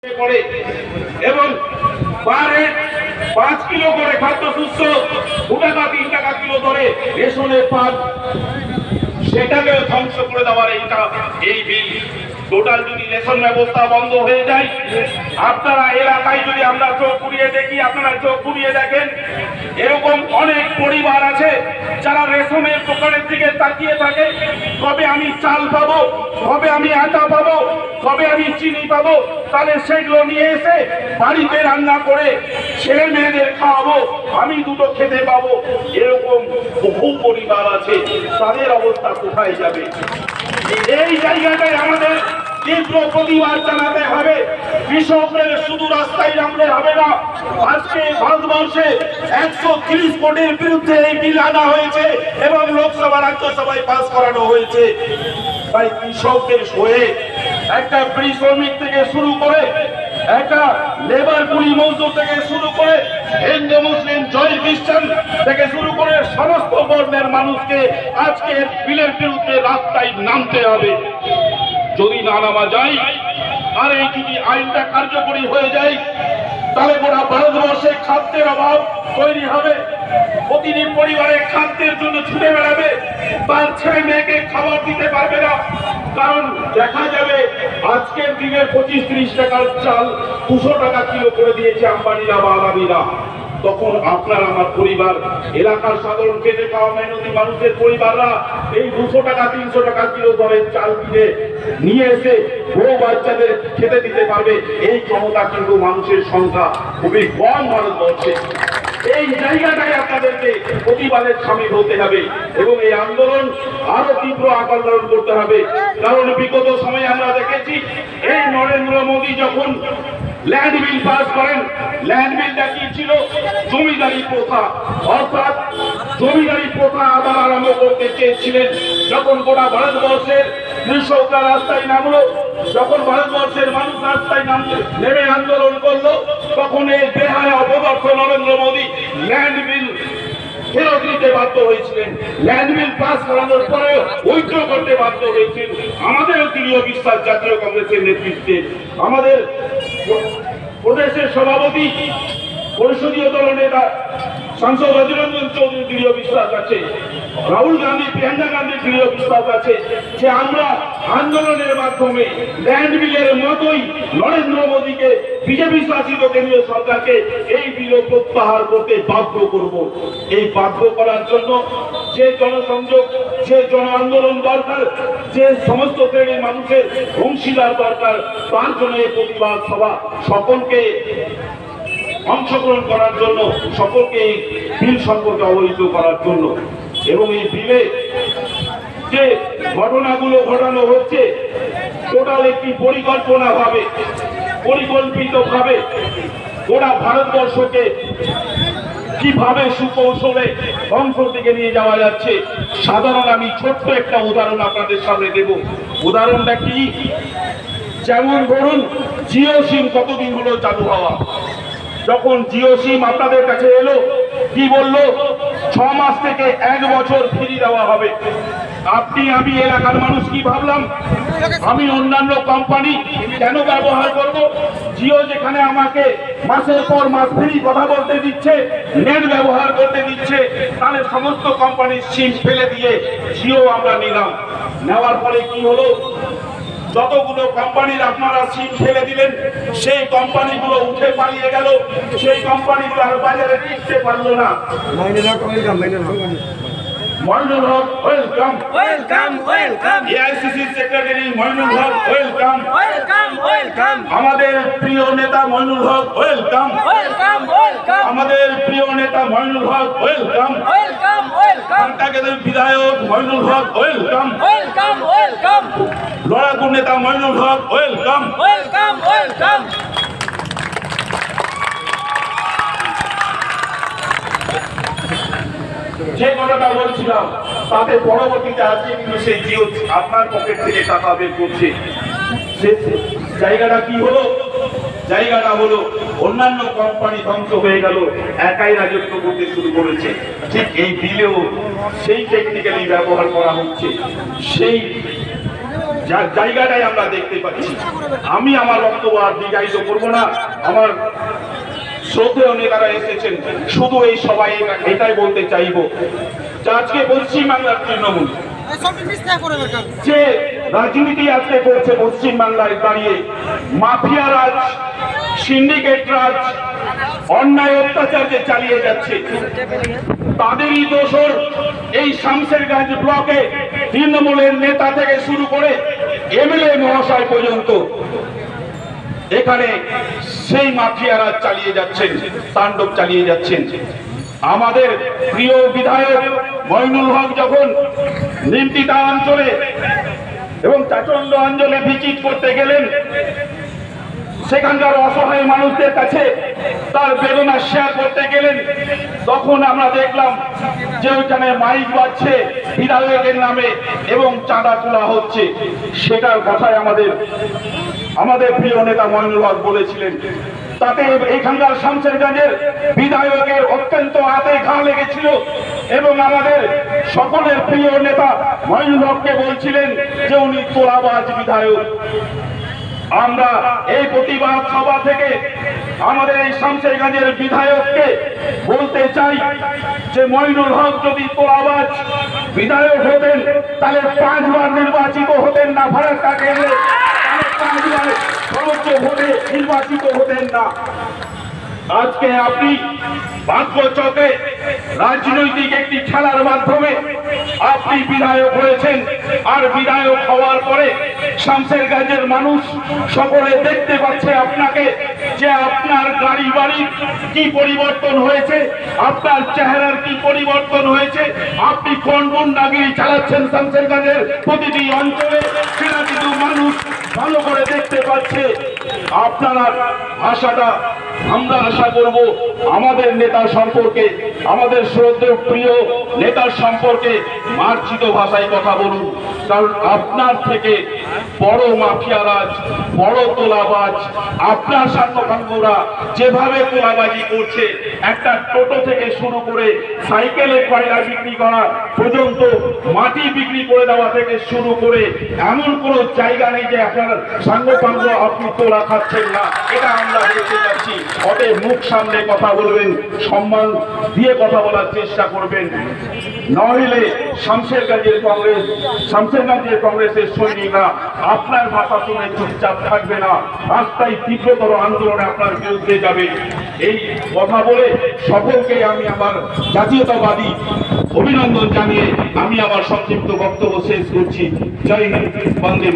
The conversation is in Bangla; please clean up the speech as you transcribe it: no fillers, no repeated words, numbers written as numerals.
করে এবং পারে 5 কিলো করে খাদ্যশস্য 2 টাকা 3 টাকা কিলো ধরে রেশনের পান সেটাকে ধ্বংস করে দেওয়ার এই বিল। টোটাল যদি রেশন ব্যবস্থা বন্ধ হয়ে যায়, আপনারা এলাকায় যদি আমরা চোখ ঘুরিয়ে দেখি, আপনারা চোখ ঘুরিয়ে দেখেন, এরকম অনেক পরিবার আছে যারা রেশনের দোকানের দিকে তাকিয়ে থাকে, কবে আমি চাল পাবো, কবে আমি আটা পাবো, কবে আমি চিনি পাবো, তাহলে সেগুলো নিয়ে এসে বাড়িতে রান্না করে ছেলে মেয়েদের খাওয়াবো, আমি দুটো খেতে পাবো। এরকম বহু পরিবার আছে, তাদের অবস্থা কোথায় যাবে? এই জায়গাটায় আমাদের তীব্র প্রতিবাদ জানাতে হবে। কৃষকদের শুধু রাস্তায় নামলে হবে না। আজকে ভারতবর্ষে 130 কোটির বিরুদ্ধে এই বিল আনা হয়েছে এবং লোকসভা রাজ্যসভায় পাস করানো হয়েছে। তাই কৃষকদের হয়ে একটা বিড়ি শ্রমিক থেকে শুরু করে, একটা লেবার কুলি মজদুর থেকে শুরু করে, হিন্দু মুসলিম জয় খ্রিস্টান থেকে শুরু করে সমস্ত বর্ণের মানুষকে আজকে বিলের বিরুদ্ধে রাস্তায় নামতে হবে। যদি না নামা যায় আর এই যদি আইনটা কার্যকরী হয়ে যায়, তাহলে গোটা ভারতবর্ষে খাদ্যের অভাব তৈরি হবে। প্রতিদিন পরিবারে খাদ্যের জন্য ছুটে বেড়াবে, তার ছেলে মেয়েকে খাবার দিতে পারবে না। কারণ দেখা যাবে আজকের দিনের 25-30 টাকার চাল 200 টাকা কিলো করে দিয়েছে আম্বানিরা বা আদানিরা। তখন আপনার আমার পরিবার, এলাকার সাধারণ খেটে খাওয়া মেহনতি মানুষের পরিবাররা এই 200 টাকা 300 টাকা কিলো দরের চাল কিনে নিয়ে এসে বউ বাচ্চাদের খেতে দিতে পারবে। এই ক্ষমতা কিন্তু মানুষের সংখ্যা খুবই কম ভারতবর্ষে। এই জায়গাটাই আপনাদেরকে প্রতিবাদের সামিল হতে হবে এবং এই আন্দোলন আরো তীব্র আকার ধারণ করতে হবে। কারণ বিগত সময়ে আমরা দেখেছি, এই নরেন্দ্র মোদী যখন ল্যান্ড বিল পাস করেন, ল্যান্ড বিলটা কি ছিল? জমিদারি প্রথা, অর্থাৎ জমিদারি প্রথা আবার আরম্ভ করতে চেয়েছিলেন। যখন গোটা ভারতবর্ষের কৃষকরা রাস্তায় নামলো, যখন ভারতবর্ষের মানুষ রাস্তায় নেমে আন্দোলন করলো, তখন এই বেহায়া অপদার্থ নরেন্দ্র মোদী ল্যান্ড বিল ফেরত দিতে বাধ্য হয়েছিলেন। ল্যান্ড বিল পাস করানোর পরে ঐক্য করতে বাধ্য হয়েছেন আমাদেরও দৃঢ় বিশ্বাস জাতীয় কংগ্রেসের নেতৃত্বে। আমাদের প্রদেশের সভাপতি, পরিষদীয় দল নেতা সাংসদ অধীর রঞ্জন চৌধুরীর দৃঢ় বিশ্বাস আছে, রাহুল গান্ধী, প্রিয়াঙ্কা গান্ধীর দৃঢ় বিশ্বাস আছে যে আমরা আন্দোলনের মাধ্যমে ল্যান্ড বিলের মতোই নরেন্দ্র মোদীকে, বিজেপি শাসিত কেন্দ্রীয় সরকারকে এই বিল প্রত্যাহার করতে বাধ্য করব। এই বাধ্য করার জন্য যে জনসংযোগ, যে জন আন্দোলন দরকার, যে সমস্ত শ্রেণীর মানুষের অংশীদার দরকার, তার জন্য এই প্রতিবাদ সভা সকলকে অংশগ্রহণ করার জন্য, সকলকে এই বিল সম্পর্কে অবহিত করার জন্য। এবং এই বিলে যে ঘটনাগুলো ঘটানো হচ্ছে, টোটাল একটি পরিকল্পিতভাবে গোটা ভারতবর্ষকে কিভাবে সুকৌশলে ধ্বংসের দিকে নিয়ে যাওয়া যাচ্ছে। সাধারণ আমি ছোট্ট একটা উদাহরণ আপনাদের সামনে দেব। উদাহরণটা কি? যেমন ধরুন, জিও সিম কতদিন হলো চালু হওয়া। যখন জিও সিম আপনাদের কাছে এলো, কি বললো? 6 মাস থেকে 1 বছর ফ্রি দেওয়া হবে। আপনি আমি এলাকার মানুষ কি ভাবলাম? আমি অন্যান্য কোম্পানি কেন ব্যবহার করব? জিও যেখানে আমাকে মাসের পর মাস ফ্রি কথা বলতে দিচ্ছে, নেট ব্যবহার করতে দিচ্ছে, তাহলে সমস্ত কোম্পানির সিম ফেলে দিয়ে জিও আমরা নিলাম। নেওয়ার পরে কি হলো? যতগুলো কোম্পানির আপনারা সিম ফেলে দিলেন, সেই কোম্পানিগুলো উঠে পালিয়ে গেল, সেই কোম্পানিগুলো আর বাজারে টিকতে পারলো না। Moinul Haque welcome, welcome, welcome. AICC secretary Moinul Haque welcome, welcome, welcome. আমাদের প্রিয় নেতা Moinul Haque welcome, welcome, welcome. আমাদের প্রিয় নেতা Moinul Haque welcome, welcome, welcome. কান্টাকের বিধায়ক Moinul Haque welcome, welcome, welcome. লড়াকু নেতা Moinul Haque welcome, welcome, welcome. যে কথাটা বলছিলাম, তাতে পরবর্তীতে আজকে কিন্তু সেই জিও আপনার পকেট থেকে টাকা বের করছে। জায়গাটা কি হলো? জায়গাটা হলো অন্যান্য কোম্পানি ধ্বংস হয়ে গেল, একাই রাজত্ব করতে শুরু করেছে। ঠিক এই বিলেও সেই টেকনিক্যালি ব্যবহার করা হচ্ছে। সেই জায়গাটাই আমরা দেখতে পাচ্ছি। আমি আমার বক্তব্য আর দীর্ঘায়িত করবো না। আমার শ্রদ্ধেয় নেতারা এসেছেন, শুধু এই সবাই এটাই বলতে চাইবো যে আজকে পশ্চিমবাংলার তৃণমূল যে রাজনীতি আজকে করছে পশ্চিমবাংলায় দাঁড়িয়ে, মাফিয়া রাজ, সিন্ডিকেট রাজ, অন্যায় অত্যাচার যে চালিয়ে যাচ্ছে, তাদেরই দোষর এই শামশেরগঞ্জ ব্লকে তৃণমূলের নেতা থেকে শুরু করে এমএলএ মহাশয় পর্যন্ত এখানে সেই মাফিয়ারা চালিয়ে যাচ্ছেন, তাণ্ডব চালিয়ে যাচ্ছেন। আমাদের প্রিয় বিধায়ক মইনুল হক যখন নিমতিতা অঞ্চলে এবং চাচন্দ অঞ্চলে ভিজিট করতে গেলেন, সেখানকার অসহায় মানুষদের কাছে তার বেদনা শেয়ার করতে গেলেন, তখন আমরা দেখলাম যে ওইখানে মাইক বাজছে বিধায়কের নামে এবং চাঁদা তোলা হচ্ছে। সেটার কথাই আমাদের প্রিয় নেতা মইনুল হক বলেছিলেন। তাতে এখানকার শামশেরগঞ্জের বিধায়কের অত্যন্ত হাতে ঘা লেগেছিল এবং আমাদের সকলের প্রিয় নেতা মইনুল হককে বলছিলেন যে উনি তোলাবাজ বিধায়ক। আমরা এই প্রতিবাদ সভা থেকে আমাদের এই শামশেরগঞ্জের বিধায়ককে বলতে চাই যে মইনুল হক যদি তোলাবাজ বিধায়ক হতেন তাহলে 5 বার নির্বাচিত হতেন না, ফারাক্কা কেন্দ্রে 5 বার সর্বোচ্চ ভোটে নির্বাচিত হতেন না। আজকে আপনি ভাগ্য চকে রাজনৈতিক একটি খেলার মাধ্যমে আপনি বিধায়ক হয়েছেন, আর বিধায়ক হওয়ার পরে শামশেরগঞ্জের মানুষ সকলে দেখতে পাচ্ছে আপনাকে, যে আপনার গাড়ি বাড়ির কি পরিবর্তন হয়েছে, আপনার চেহারার কি পরিবর্তন হয়েছে, আপনি কোন গুন্ডাগিরি চালাচ্ছেন শামশেরগঞ্জের প্রতিটি অঞ্চলে, সেটা কিন্তু মানুষ ভালো করে দেখতে পাচ্ছে। আপনারা ভাষাটা আমরা আশা করব আমাদের নেতা সম্পর্কে, আমাদের শ্রদ্ধেয় প্রিয় নেতার সম্পর্কে মার্জিত ভাষায় কথা বলুন, কারণ আপনার থেকে বড় মাফিয়ারাজ, বড় তোলাবাজ, আপনার সাংগঠনরা যেভাবে তোলাবাজি করছে, একটা টোটো থেকে শুরু করে সাইকেলে কয়লা বিক্রি করা পর্যন্ত, মাটি বিক্রি করে দেওয়া থেকে শুরু করে এমন কোন জায়গা নেই যে আপনার সাংগঠন আপনি তোলা খাচ্ছেন না, এটা আমরা দেখতে যাচ্ছি। অতএব মুখ সামনে কথা বলবেন, সম্মান দিয়ে কথা বলার চেষ্টা করবেন, নইলে শামশেরগঞ্জের কংগ্রেসের সৈনিকরা আপনার ভাষা শুনে চুপচাপ থাকবে না, রাস্তায় তীব্রতর আন্দোলনে আপনার বিরুদ্ধে যাবে। এই কথা বলে সকলকে আমি আমার জাতীয়তাবাদী অভিনন্দন জানিয়ে আমি আমার সংক্ষিপ্ত বক্তব্য শেষ করছি। জয় হিন্দ, বন্দে।